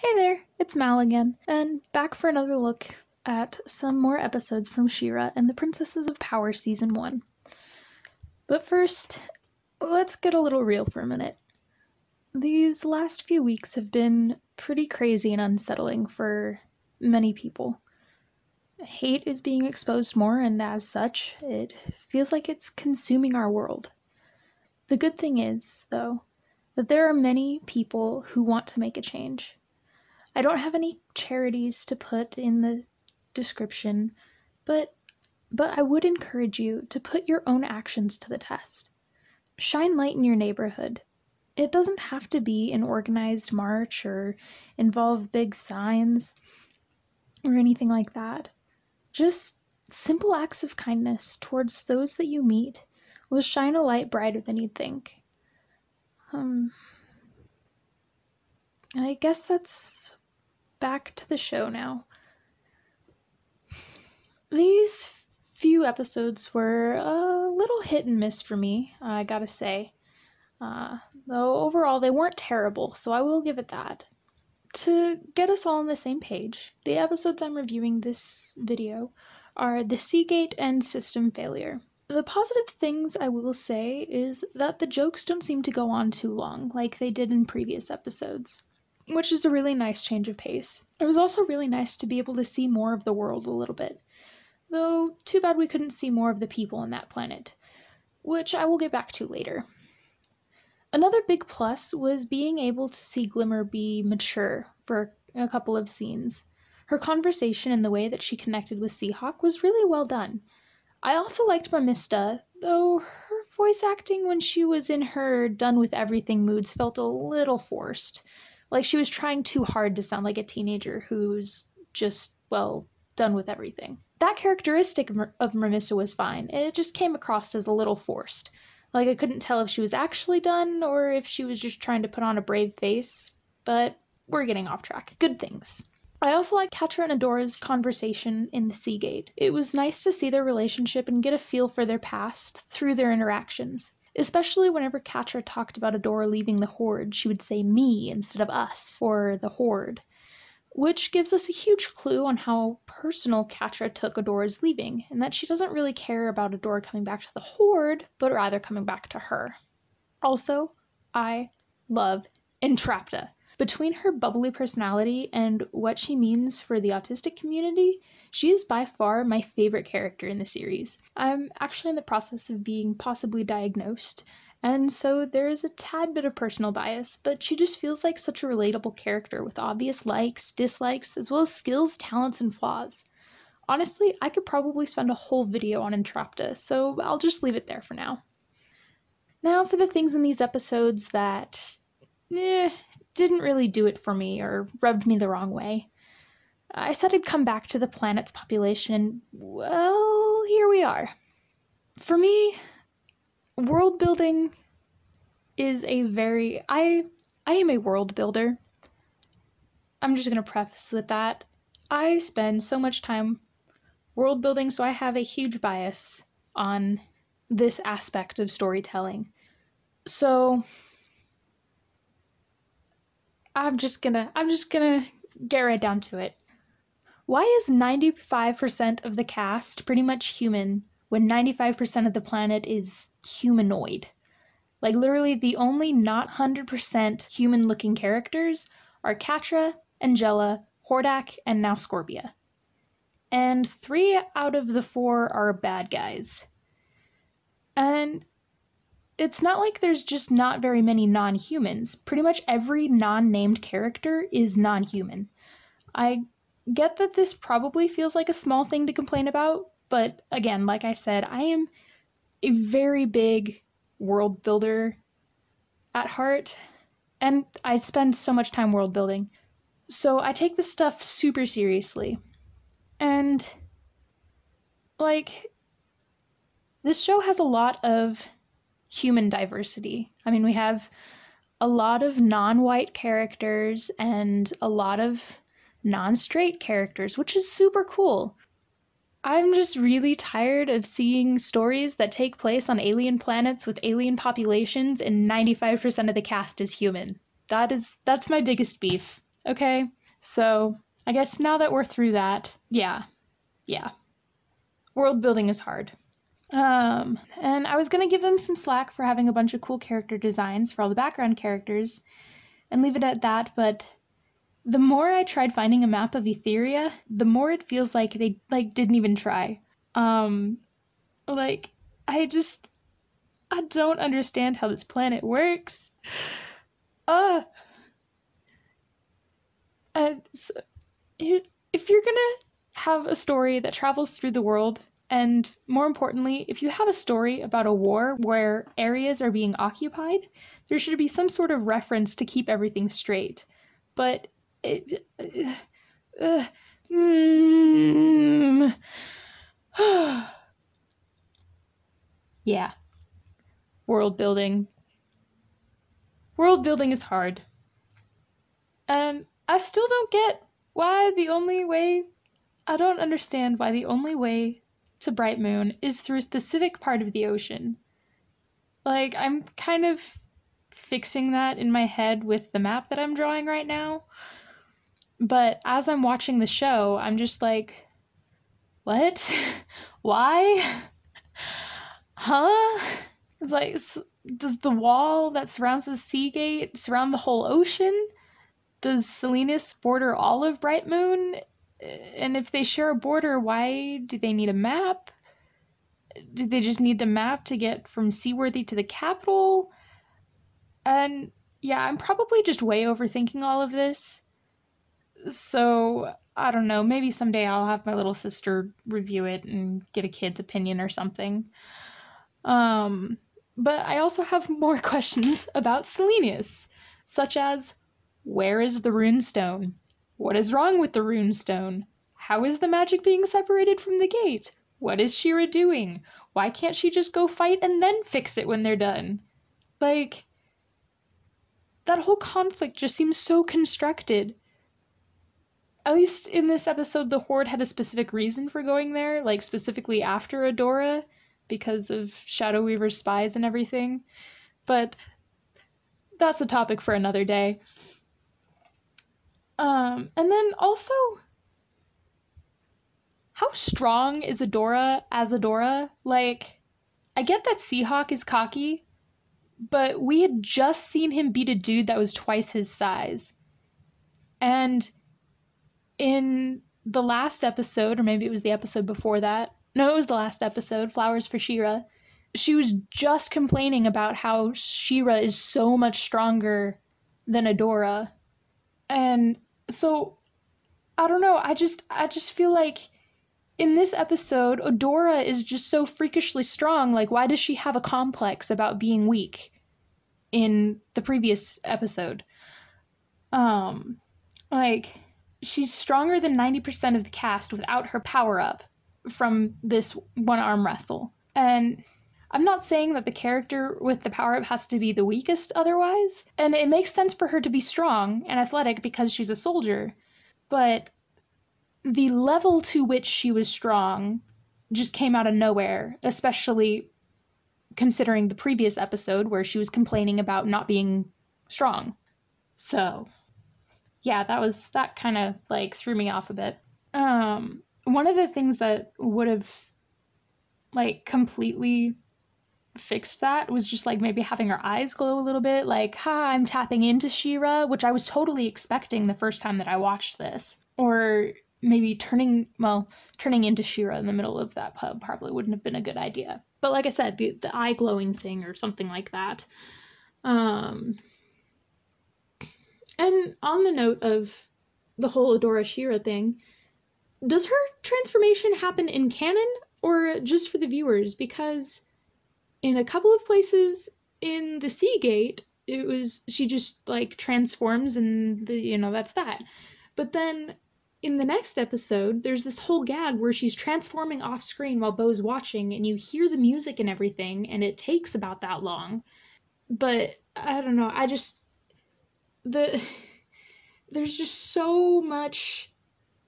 Hey there, it's Mal again, and back for another look at some more episodes from She-Ra and the Princesses of Power Season 1. But first, let's get a little real for a minute. These last few weeks have been pretty crazy and unsettling for many people. Hate is being exposed more, and as such, it feels like it's consuming our world. The good thing is, though, that there are many people who want to make a change. I don't have any charities to put in the description, but I would encourage you to put your own actions to the test. Shine light in your neighborhood. It doesn't have to be an organized march or involve big signs or anything like that. Just simple acts of kindness towards those that you meet will shine a light brighter than you'd think. I guess that's back to the show now. These few episodes were a little hit and miss for me, I gotta say. Though overall they weren't terrible, so I will give it that. To get us all on the same page, the episodes I'm reviewing this video are The Seagate and System Failure. The positive things I will say is that the jokes don't seem to go on too long, like they did in previous episodes, which is a really nice change of pace. It was also really nice to be able to see more of the world a little bit, though too bad we couldn't see more of the people on that planet, which I will get back to later. Another big plus was being able to see Glimmer be mature for a couple of scenes. Her conversation and the way that she connected with Seahawk was really well done. I also liked Mamista, though her voice acting when she was in her done with everything moods felt a little forced. Like she was trying too hard to sound like a teenager who's just, well, done with everything. That characteristic of Mamista was fine. It just came across as a little forced. Like I couldn't tell if she was actually done or if she was just trying to put on a brave face, but we're getting off track. Good things. I also liked Catra and Adora's conversation in the Seagate. It was nice to see their relationship and get a feel for their past through their interactions. Especially whenever Catra talked about Adora leaving the Horde, she would say me instead of us, or the Horde, which gives us a huge clue on how personal Catra took Adora's leaving, and that she doesn't really care about Adora coming back to the Horde, but rather coming back to her. Also, I love Entrapta. Between her bubbly personality and what she means for the autistic community, she is by far my favorite character in the series. I'm actually in the process of being possibly diagnosed, and so there is a tad bit of personal bias, but she just feels like such a relatable character with obvious likes, dislikes, as well as skills, talents, and flaws. Honestly, I could probably spend a whole video on Entrapta, so I'll just leave it there for now. Now for the things in these episodes that didn't really do it for me or rubbed me the wrong way. I said I'd come back to the planet's population, and well, here we are. For me, world building is I am a world builder. I'm just going to preface with that. I spend so much time world building, so I have a huge bias on this aspect of storytelling. So I'm just gonna get right down to it. Why is 95% of the cast pretty much human when 95% of the planet is humanoid? Like literally the only not 100% human-looking characters are Catra, Angela, Hordak, and now Scorpia. And 3 out of the 4 are bad guys. And it's not like there's just not very many non-humans. Pretty much every non-named character is non-human. I get that this probably feels like a small thing to complain about, but again, like I said, I am a very big world builder at heart, and I spend so much time world building. So I take this stuff super seriously. And, like, this show has a lot of human diversity. I mean, we have a lot of non-white characters and a lot of non-straight characters, which is super cool. I'm just really tired of seeing stories that take place on alien planets with alien populations and 95% of the cast is human. That's my biggest beef. Okay, so I guess now that we're through that, yeah. World building is hard. And I was gonna give them some slack for having a bunch of cool character designs for all the background characters and leave it at that, but the more I tried finding a map of Etheria, the more it feels like they didn't even try. Like I don't understand how this planet works. Uh, and so, if you're gonna have a story that travels through the world, and more importantly, if you have a story about a war where areas are being occupied, there should be some sort of reference to keep everything straight. But it, uh, mm, yeah, world building. World building is hard. And I still don't get why the only way I don't understand why the only way to Bright Moon is through a specific part of the ocean. Like, I'm kind of fixing that in my head with the map that I'm drawing right now. But as I'm watching the show, I'm just like, what? Why? Huh? It's like, does the wall that surrounds the sea gate surround the whole ocean? Does Salinas border all of Bright Moon? And if they share a border, why do they need a map? Do they just need the map to get from Seaworthy to the capital? And yeah, I'm probably just way overthinking all of this. So I don't know, maybe someday I'll have my little sister review it and get a kid's opinion or something. But I also have more questions about Selenius, such as, where is the runestone? What is wrong with the runestone? How is the magic being separated from the gate? What is Shira doing? Why can't she just go fight and then fix it when they're done? Like, that whole conflict just seems so constructed. At least in this episode, the Horde had a specific reason for going there, like specifically after Adora, because of Shadow Weaver's spies and everything. But that's a topic for another day. And then also, how strong is Adora as Adora? Like, I get that Seahawk is cocky, but we had just seen him beat a dude that was twice his size. And in the last episode, or maybe it was the episode before that, no, it was the last episode, Flowers for She-Ra, she was just complaining about how She-Ra is so much stronger than Adora. And so, I don't know, I just feel like in this episode, Adora is just so freakishly strong. Like, why does she have a complex about being weak in the previous episode? Like, she's stronger than 90% of the cast without her power-up from this one-arm wrestle. And I'm not saying that the character with the power-up has to be the weakest otherwise, and it makes sense for her to be strong and athletic because she's a soldier, but the level to which she was strong just came out of nowhere, especially considering the previous episode where she was complaining about not being strong. So, yeah, that kind of like threw me off a bit. One of the things that would have like completely fixed that was just like maybe having her eyes glow a little bit, like, ha, I'm tapping into She-Ra, which I was totally expecting the first time that I watched this. Or maybe turning into She-Ra in the middle of that pub probably wouldn't have been a good idea. But like I said, the eye glowing thing or something like that. And on the note of the whole Adora She-Ra thing, does her transformation happen in canon or just for the viewers? Because in a couple of places in the Sea Gate, she just like transforms and that's that. But then in the next episode, there's this whole gag where she's transforming off screen while Bo's watching, and you hear the music and everything, and it takes about that long. But I don't know, there's just so much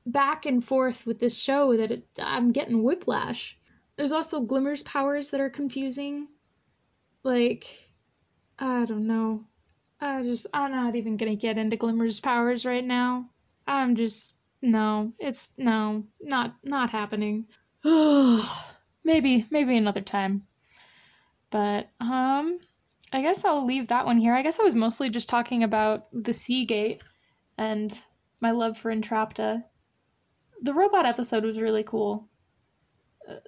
back and forth with this show that I'm getting whiplash. There's also Glimmer's powers that are confusing. Like, I don't know. I'm not even gonna get into Glimmer's powers right now. No, not happening. Maybe another time. But, I guess I'll leave that one here. I guess I was mostly just talking about the Seagate and my love for Entrapta. The robot episode was really cool.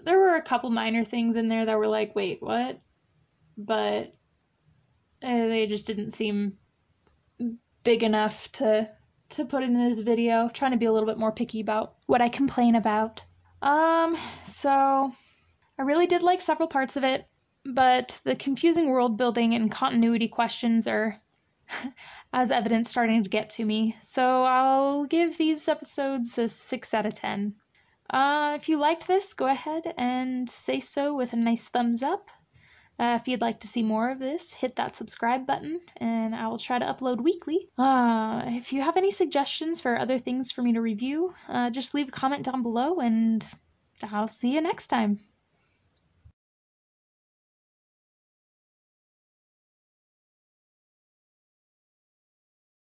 There were a couple minor things in there that were like, wait, what? But they just didn't seem big enough to put in this video. Trying to be a little bit more picky about what I complain about. So I really did like several parts of it, but the confusing world building and continuity questions are, as evident, starting to get to me. So I'll give these episodes a 6 out of 10. If you liked this, go ahead and say so with a nice thumbs up. If you'd like to see more of this, hit that subscribe button, and I will try to upload weekly. If you have any suggestions for other things for me to review, just leave a comment down below, and I'll see you next time.